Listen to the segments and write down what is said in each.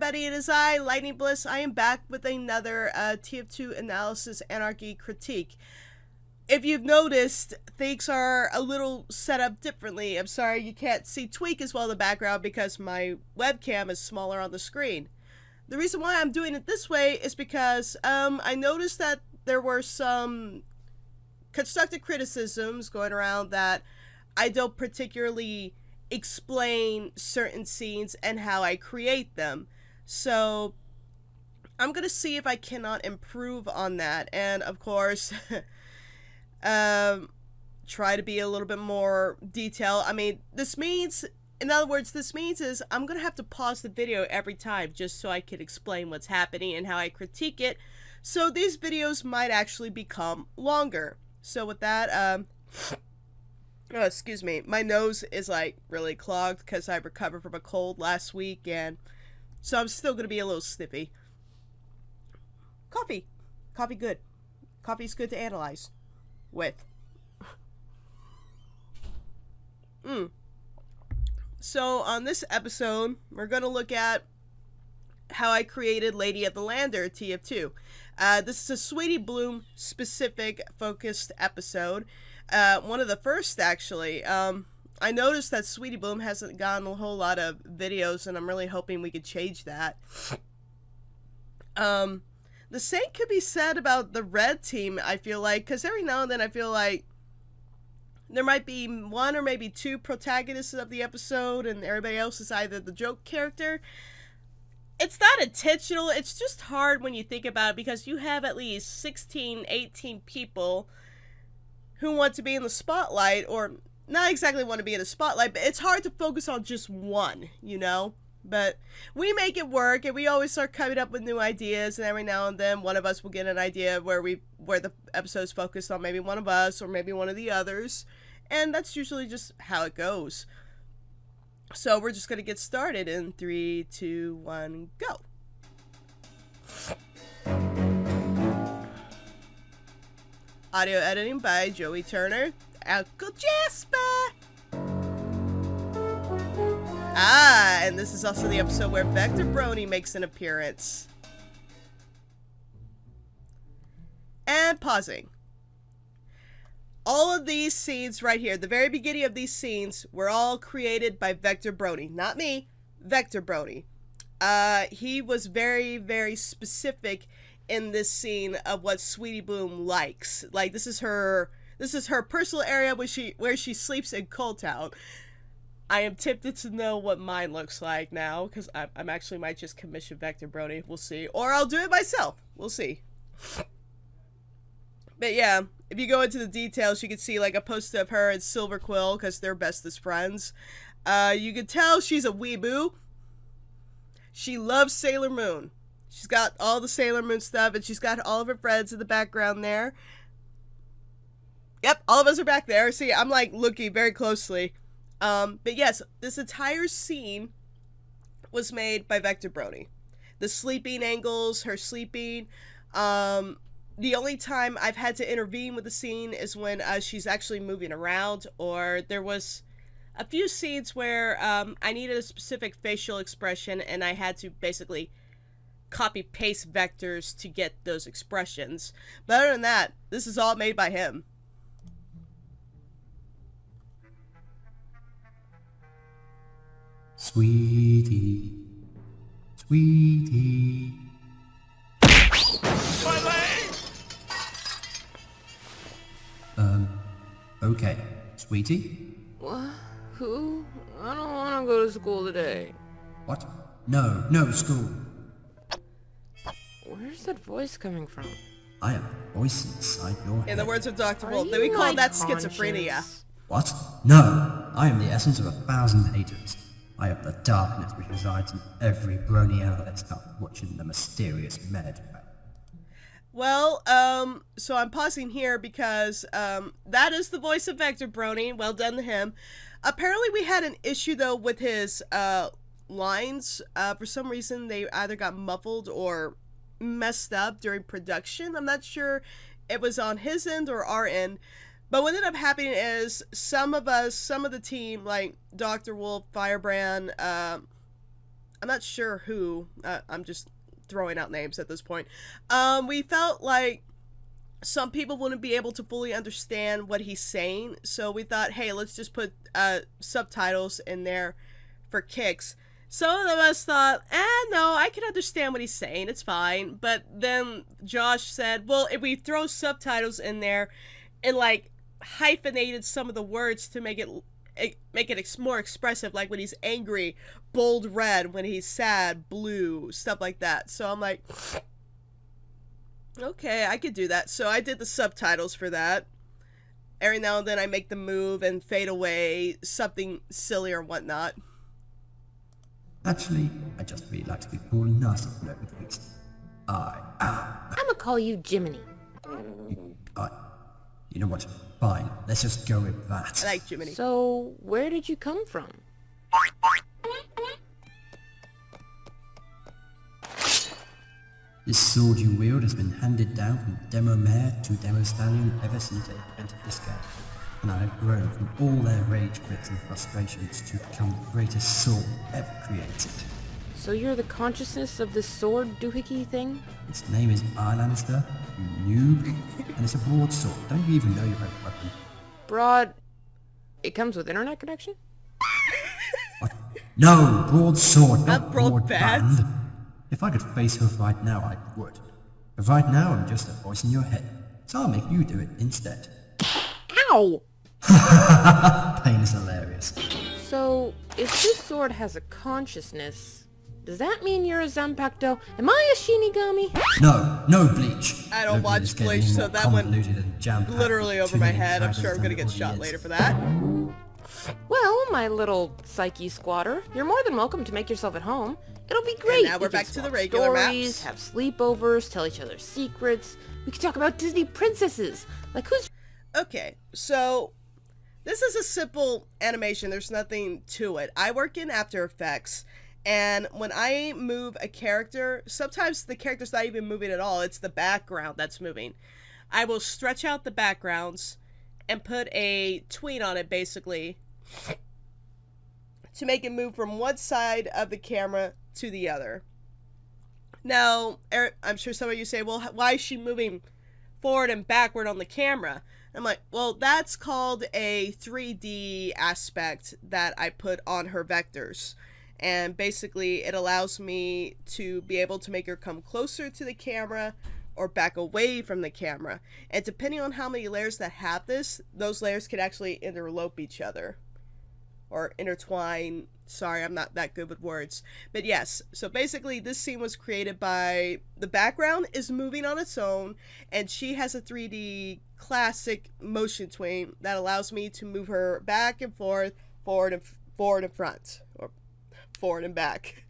everybody, it is I, Lightning Bliss. I am back with another TF2 analysis anarchy critique. If you've noticed, things are a little set up differently. I'm sorry you can't see Tweak as well in the background because my webcam is smaller on the screen. The reason why I'm doing it this way is because I noticed that there were some constructive criticisms going around that I don't particularly explain certain scenes and how I create them. So I'm gonna see if I cannot improve on that, and of course try to be a little bit more detailed. I mean, this means, in other words, this means is I'm gonna have to pause the video every time just so I can explain what's happening and how I critique it, so these videos might actually become longer. So with that, oh, excuse me, my nose is like really clogged because I recovered from a cold last week, and so I'm still gonna be a little snippy. Coffee good. Coffee's good to analyze with. So on this episode, we're gonna look at how I created Lady of the Lander TF2. This is a Sweetie Bloom specific focused episode. One of the first, actually. I noticed that Sweetie Bloom hasn't gotten a whole lot of videos, and I'm really hoping we could change that. The same could be said about the red team, I feel like, because every now and then I feel like there might be one or maybe two protagonists of the episode, and everybody else is either the joke character. It's not intentional, it's just hard when you think about it, because you have at least 16, 18 people who want to be in the spotlight, or not exactly want to be in the spotlight, but it's hard to focus on just one, you know? But we make it work, and we always start coming up with new ideas, and every now and then one of us will get an idea where the episode's focused on maybe one of us, or maybe one of the others, and that's usually just how it goes. So we're just gonna get started in 3, 2, 1, go! Audio editing by Joey Turner. Uncle Jasper! And this is also the episode where Vector Brony makes an appearance. And pausing. All of these scenes right here, the very beginning of these scenes, were all created by Vector Brony. Not me, Vector Brony. He was very, very specific in this scene of what Sweetie Bloom likes. Like, this is her personal area where she sleeps in Cold Town. I am tempted to know what mine looks like now, because I'm actually might just commission Vector Brony. We'll see. Or I'll do it myself. We'll see. But yeah, if you go into the details, you can see like a poster of her and Silver Quill, because they're bestest friends. You can tell she's a weeboo. She loves Sailor Moon. She's got all the Sailor Moon stuff, and she's got all of her friends in the background there. Yep, all of us are back there. See, I'm like looking very closely. But yes, this entire scene was made by Vector Brony. The sleeping angles, her sleeping. The only time I've had to intervene with the scene is when she's actually moving around, or there was a few scenes where I needed a specific facial expression, and I had to basically copy-paste vectors to get those expressions. But other than that, this is all made by him. Sweetie, sweetie. My leg! Okay, sweetie? What? Who? I don't want to go to school today. What? No school. Where's that voice coming from? I have a voice inside your head. In the words of Dr. Are Wolf, you we call my that conscience? schizophrenia. What? No, I am the essence of 1,000 haters. I am the darkness which resides in every brony analyst after watching the mysterious med. Well, so I'm pausing here because, that is the voice of Vector Brony. Well done to him. Apparently we had an issue, though, with his, lines. For some reason, they either got muffled or messed up during production. I'm not sure it was on his end or our end. But what ended up happening is some of the team, like Dr. Wolf, Firebrand, I'm not sure who, I'm just throwing out names at this point. We felt like some people wouldn't be able to fully understand what he's saying, so we thought, hey, let's just put subtitles in there for kicks. Some of us thought, no, I can understand what he's saying, it's fine. But then Josh said, well, if we throw subtitles in there and like hyphenated some of the words to make it more expressive, like when he's angry, bold red, when he's sad, blue, stuff like that. So I'm like, okay, I could do that. So I did the subtitles for that. Every now and then I make them move and fade away, something silly or whatnot. Actually, I just really like to be cool and nice and over things. I'ma call you Jiminy. You know what? Fine, let's just go with that. I like Jiminy. So, where did you come from? This sword you wield has been handed down from Demo Mare to Demo Stallion ever since they invented this game. And I have grown from all their rage quits and frustrations to become the greatest sword ever created. So you're the consciousness of this sword doohickey thing? Its name is Lannister, you noob, and it's a broadsword. Don't you even know your own weapon? Broad... It comes with internet connection? What? No, broadsword, Not not broadband. If I could face her right now, I would. But right now, I'm just a voice in your head. So I'll make you do it instead. Ow! Pain is hilarious. So, if this sword has a consciousness, does that mean you're a Zanpakuto? Am I a Shinigami? No Bleach. I don't watch Bleach, so that went literally over my head. I'm sure I'm gonna get shot later for that. Well, my little psyche squatter, you're more than welcome to make yourself at home. It'll be great. And now we're We can back to the swap regular stories, maps. have sleepovers, tell each other secrets. We can talk about Disney princesses. Like who's... Okay, so this is a simple animation. There's nothing to it. I work in After Effects, and when I move a character, sometimes the character's not even moving at all. It's the background that's moving. I will stretch out the backgrounds and put a tween on it, basically, to make it move from one side of the camera to the other. Now, I'm sure some of you say, well, why is she moving forward and backward on the camera? I'm like, well, that's called a 3D aspect that I put on her vectors. And basically, it allows me to be able to make her come closer to the camera or back away from the camera. And depending on how many layers that have this, those layers could actually interlope each other. Or intertwine. Sorry, I'm not that good with words. But yes, so basically this scene was created by... The background is moving on its own, and she has a 3D classic motion tween that allows me to move her back and forth, forward and front. Or forward and back.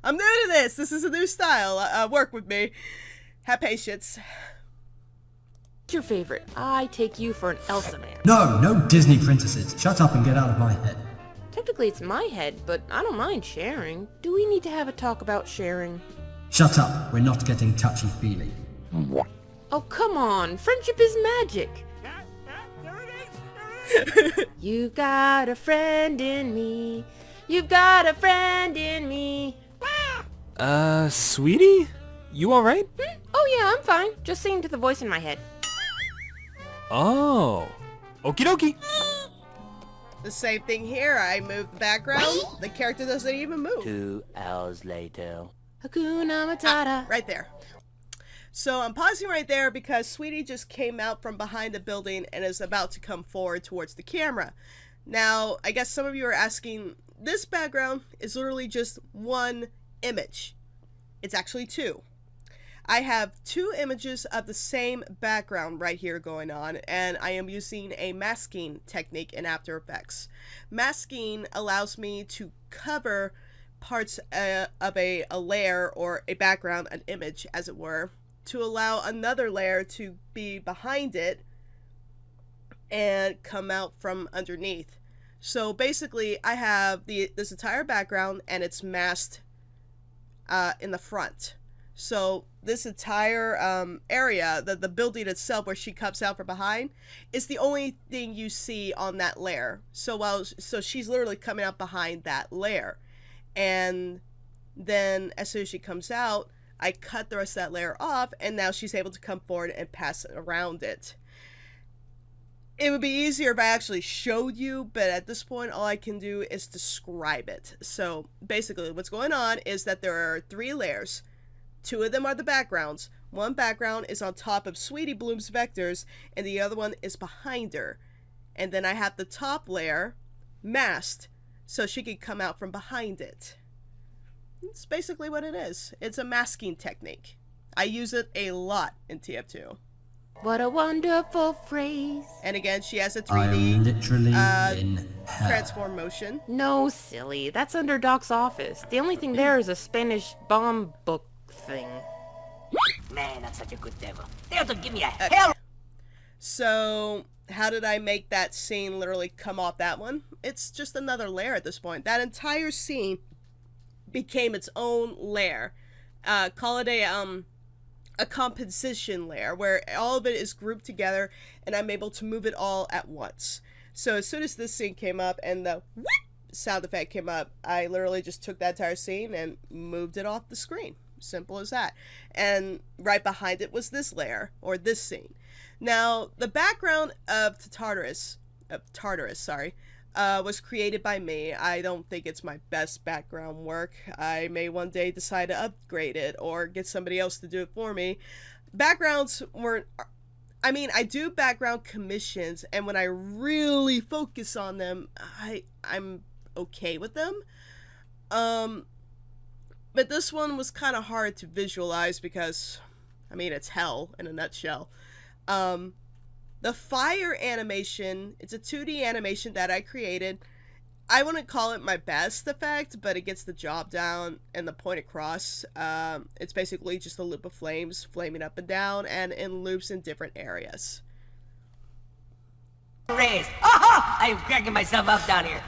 I'm new to this. This is a new style. Work with me. Have patience. your favorite? I take you for an Elsa man. No Disney princesses. Shut up and get out of my head. Technically it's my head, but I don't mind sharing. Do we need to have a talk about sharing? Shut up. We're not getting touchy-feely. Oh, come on. Friendship is magic. You've got a friend in me. You've got a friend in me. Sweetie? You alright? Oh yeah, I'm fine. Just singing to the voice in my head. Oh. Okie dokie. The same thing here. I move the background. The character doesn't even move. 2 hours later. Hakuna Matata. Right there. So I'm pausing right there because Sweetie just came out from behind the building and is about to come forward towards the camera. Now, I guess some of you are asking, this background is literally just one image. It's actually two. I have 2 images of the same background right here going on, and I am using a masking technique in After Effects. Masking allows me to cover parts of a layer or a background, an image as it were, to allow another layer to be behind it and come out from underneath. So basically I have this entire background and it's masked in the front. So this entire area, the building itself where she comes out from behind, is the only thing you see on that layer. So she's literally coming out behind that layer. And then as soon as she comes out, I cut the rest of that layer off, and now she's able to come forward and pass it around it. It would be easier if I actually showed you, but at this point all I can do is describe it. So basically what's going on is that there are 3 layers. 2 of them are the backgrounds. One background is on top of Sweetie Bloom's vectors, and the other one is behind her. And then I have the top layer masked, so she could come out from behind it. It's basically what it is. It's a masking technique. I use it a lot in TF2. What a wonderful phrase. And again, she has a I'm 3D literally in hell. transform motion. No, silly. That's under Doc's office. The only thing there is a Spanish bomb book thing. Man, that's such a good devil. They ought to give me a hell. So how did I make that scene literally come off that one? It's just another layer at this point. That entire scene became its own layer. Call it a composition layer where all of it is grouped together and I'm able to move it all at once. So as soon as this scene came up and the whoop sound effect came up, I literally just took that entire scene and moved it off the screen. Simple as that. And right behind it was this layer, or this scene. Now, the background of Tartarus, was created by me. I don't think it's my best background work. I may one day decide to upgrade it or get somebody else to do it for me. Backgrounds weren't... I mean, I do background commissions, and when I really focus on them, I'm okay with them. But this one was kind of hard to visualize because, I mean, it's hell in a nutshell. The fire animation, it's a 2D animation that I created. I wouldn't call it my best effect, but it gets the job done and the point across. It's basically just a loop of flames flaming up and down and in loops in different areas. Raise. Aha! I'm cracking myself up down here.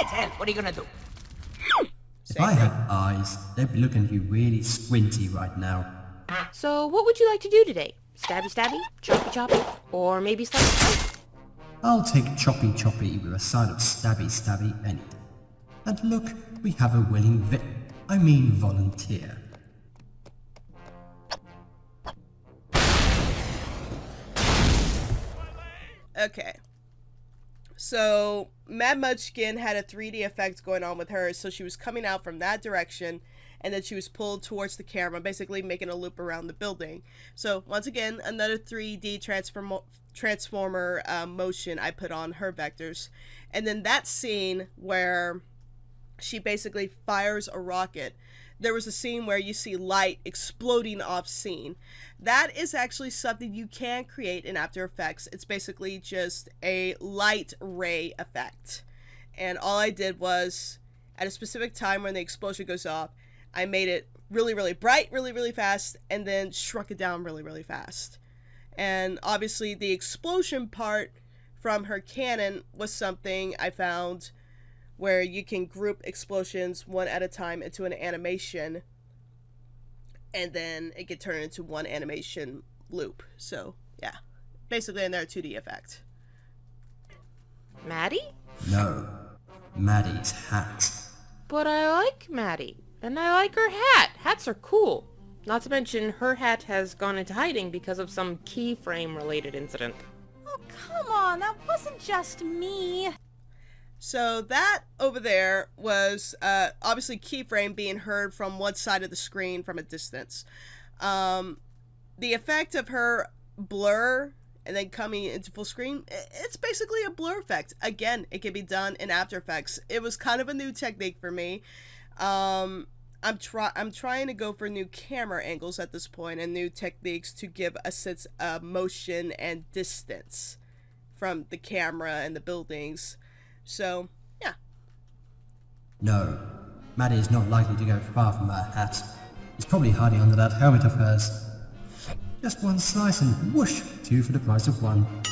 It's hell. What are you gonna do? If I had eyes, they'd be looking at you really squinty right now. So, what would you like to do today? Stabby stabby? Choppy choppy? Or maybe slice slice? I'll take choppy choppy with a side of stabby stabby any day. And look, we have a willing volunteer. Okay. So, Mad Munchkin had a 3D effect going on with her, so she was coming out from that direction, and then she was pulled towards the camera, basically making a loop around the building. So, once again, another 3D transformer motion I put on her vectors. And then that scene where she basically fires a rocket, there was a scene where you see light exploding off scene. That is actually something you can create in After Effects. It's basically just a light ray effect. And all I did was, at a specific time when the explosion goes off, I made it really, really bright, really, really fast, and then shrunk it down really, really fast. And obviously the explosion part from her cannon was something I found where you can group explosions one at a time into an animation, and then it can turn into one animation loop. So, yeah. Basically another 2D effect. Maddie? No, Maddie's hat. But I like Maddie. And I like her hat. Hats are cool. Not to mention, her hat has gone into hiding because of some keyframe-related incident. Oh, come on, that wasn't just me. So that over there was obviously keyframe being heard from one side of the screen from a distance. The effect of her blur and then coming into full screen, it's basically a blur effect. Again, it can be done in After Effects. It was kind of a new technique for me. I'm trying to go for new camera angles at this point and new techniques to give a sense of motion and distance from the camera and the buildings. So, yeah. No, Maddie is not likely to go far from her hat. It's probably hiding under that helmet of hers. Just one slice and whoosh, 2 for the price of 1.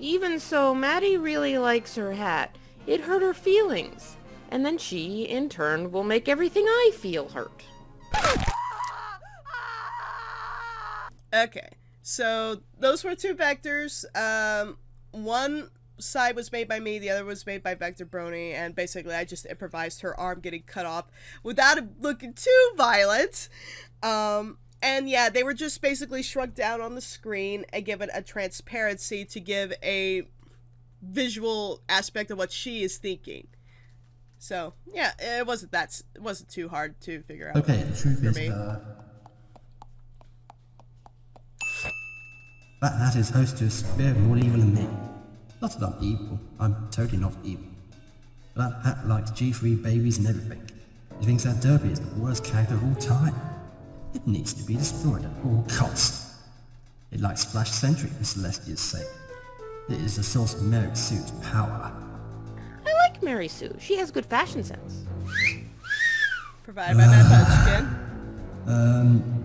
Even so, Maddie really likes her hat. It hurt her feelings. And then she, in turn, will make everything I feel hurt. Okay, so those were 2 vectors. One side was made by me, the other was made by Vector Brony, and basically I just improvised her arm getting cut off without it looking too violent. And yeah, they were just basically shrunk down on the screen and given a transparency to give a visual aspect of what she is thinking. So yeah, it wasn't too hard to figure out. Okay, the truth is, me. That hat is host to a spirit more evil than me. Not that I'm evil, I'm totally not evil. But that hat likes G3 babies and everything. He thinks that Derby is the worst character of all time. It needs to be destroyed at all costs. It likes Splash Sentry for Celestia's sake. It is the source of Merrick Sue's power. I like Mary Sue. She has good fashion sense. Provided by Matt Hutchkin.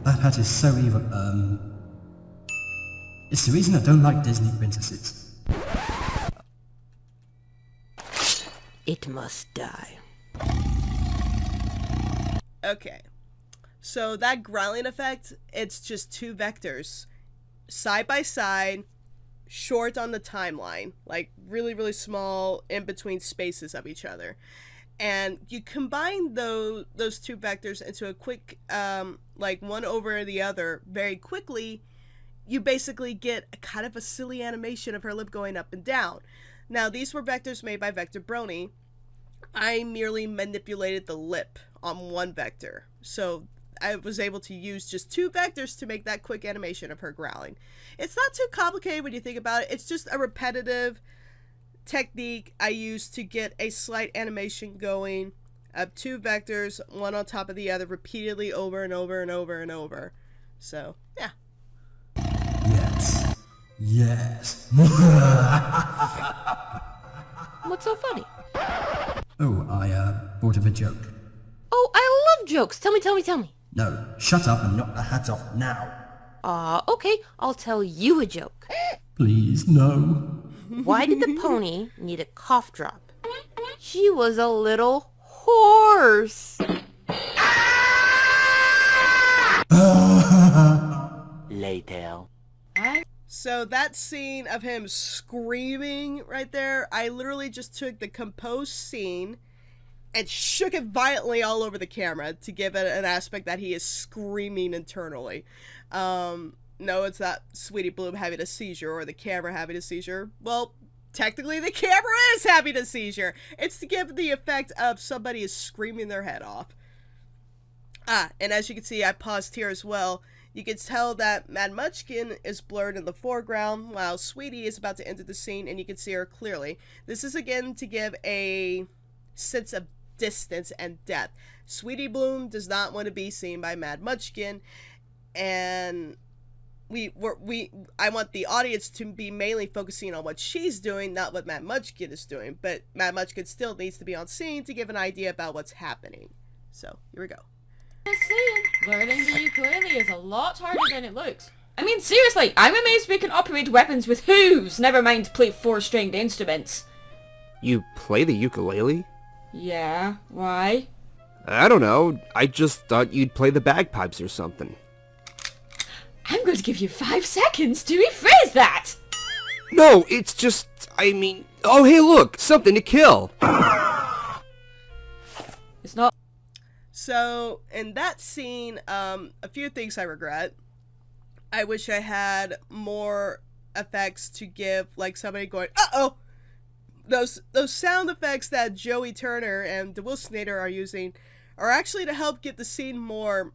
That hat is so evil, it's the reason I don't like Disney princesses. It must die. Okay. So that growling effect, it's just two vectors, side by side, short on the timeline, like really, really small in between spaces of each other. And you combine those two vectors into a quick, like one over the other very quickly, you basically get a kind of a silly animation of her lip going up and down. Now, these were vectors made by Vector Brony. I merely manipulated the lip on one vector. So I was able to use just two vectors to make that quick animation of her growling. It's not too complicated when you think about it. It's just a repetitive technique I use to get a slight animation going of two vectors, one on top of the other, repeatedly over and over and over and over. So, yeah. Yes. Yes. What's so funny? Oh, I thought of a joke. Oh, I love jokes. Tell me. No, shut up and knock the hat off now. Okay. I'll tell you a joke. Please, no. Why did the pony need a cough drop? She was a little horse. Later. So that scene of him screaming right there, I literally just took the composed scene and shook it violently all over the camera to give it an aspect that he is screaming internally. No, it's not Sweetie Bloom having a seizure or the camera having a seizure. Well, technically the camera is having a seizure. It's to give the effect of somebody is screaming their head off. And as you can see, I paused here as well. You can tell that Mad Munchkin is blurred in the foreground while Sweetie is about to enter the scene and you can see her clearly. This is again to give a sense of distance and depth. Sweetie Bloom does not want to be seen by Mad Munchkin, and I want the audience to be mainly focusing on what she's doing, not what Mad Munchkin is doing, but Mad Munchkin still needs to be on scene to give an idea about what's happening. So, here we go. Just saying, learning the ukulele is a lot harder than it looks. I mean, seriously, I'm amazed we can operate weapons with hooves, never mind play four-stringed instruments. You play the ukulele? Yeah, why? I don't know. I just thought you'd play the bagpipes or something. I'm going to give you 5 seconds to rephrase that! No, it's just, I mean... Oh, hey, look! Something to kill! It's not... So, in that scene, a few things I regret. I wish I had more effects to give, like somebody going, uh-oh! Those sound effects that Joey Turner and DeWilsonator are using are actually to help get the scene more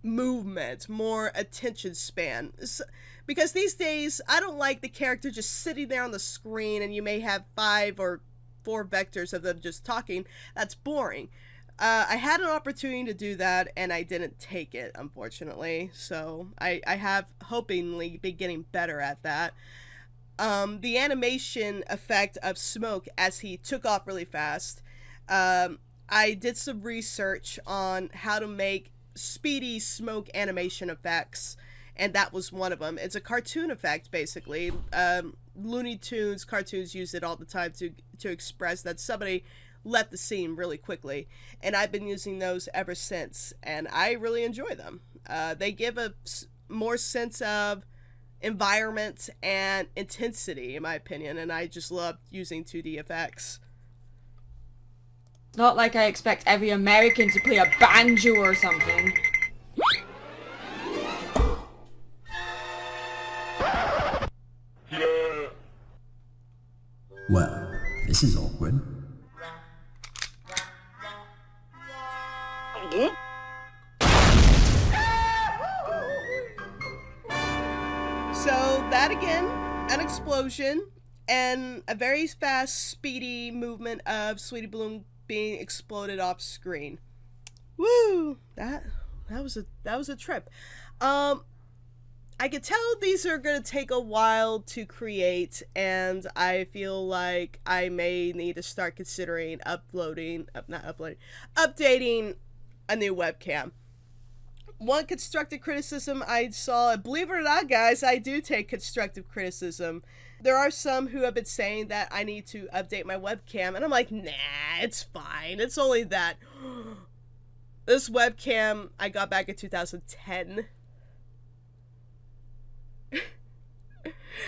movement, more attention span. Because these days, I don't like the character just sitting there on the screen and you may have 5 or 4 vectors of them just talking. That's boring. I had an opportunity to do that and I didn't take it, unfortunately. So I have hopingly been getting better at that. The animation effect of smoke as he took off really fast. I did some research on how to make speedy smoke animation effects, and that was one of them. It's a cartoon effect, basically. Looney Tunes cartoons use it all the time to express that somebody left the scene really quickly, and I've been using those ever since, and I really enjoy them. They give a more sense of environment and intensity, in my opinion, and I just love using 2D effects. Not like I expect every American to play a banjo or something. Well, this is awkward. So that again, an explosion, and a very fast, speedy movement of Sweetie Bloom being exploded off screen. Woo! That was a trip. I could tell these are gonna take a while to create, and I feel like I may need to start considering updating a new webcam. One constructive criticism I saw, and believe it or not, guys, I do take constructive criticism. There are some who have been saying that I need to update my webcam, and I'm like, nah, it's fine. It's only that. This webcam I got back in 2010.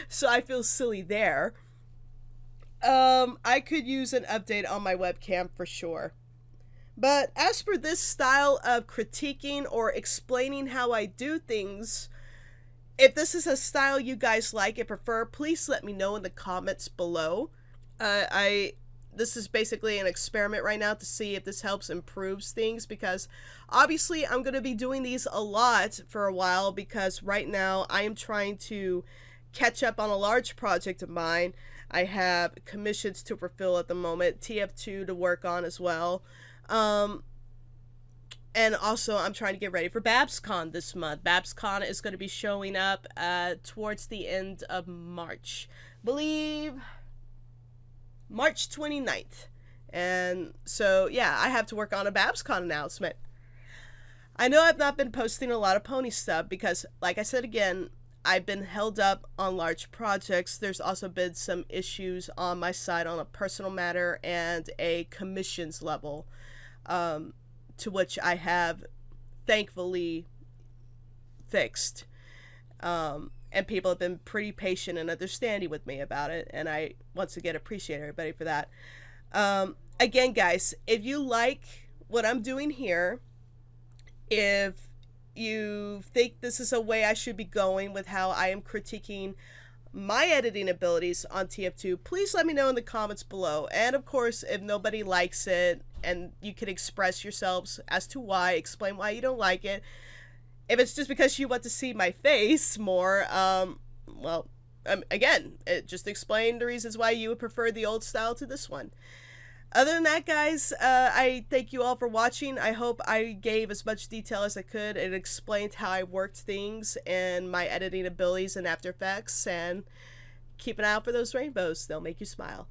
So I feel silly there. I could use an update on my webcam for sure. But as for this style of critiquing or explaining how I do things, if this is a style you guys like and prefer, please let me know in the comments below. This is basically an experiment right now to see if this helps improves things, because obviously I'm going to be doing these a lot for a while, because right now I am trying to catch up on a large project of mine. I have commissions to fulfill at the moment, TF2 to work on as well. And also I'm trying to get ready for BabsCon this month. BabsCon is going to be showing up towards the end of March. Believe March 29th. And so, yeah, I have to work on a BabsCon announcement. I know I've not been posting a lot of pony stuff because, like I said again, I've been held up on large projects. There's also been some issues on my side on a personal matter and a commissions level, to which I have thankfully fixed. And people have been pretty patient and understanding with me about it, and I once again appreciate everybody for that. Again, guys, if you like what I'm doing here, if you think this is a way I should be going with how I am critiquing my editing abilities on TF2, please let me know in the comments below. And of course, if nobody likes it, and you can express yourselves as to why, explain why you don't like it. If it's just because you want to see my face more, again, just explain the reasons why you would prefer the old style to this one. Other than that, guys, I thank you all for watching. I hope I gave as much detail as I could and explained how I worked things and my editing abilities in After Effects. And keep an eye out for those rainbows. They'll make you smile.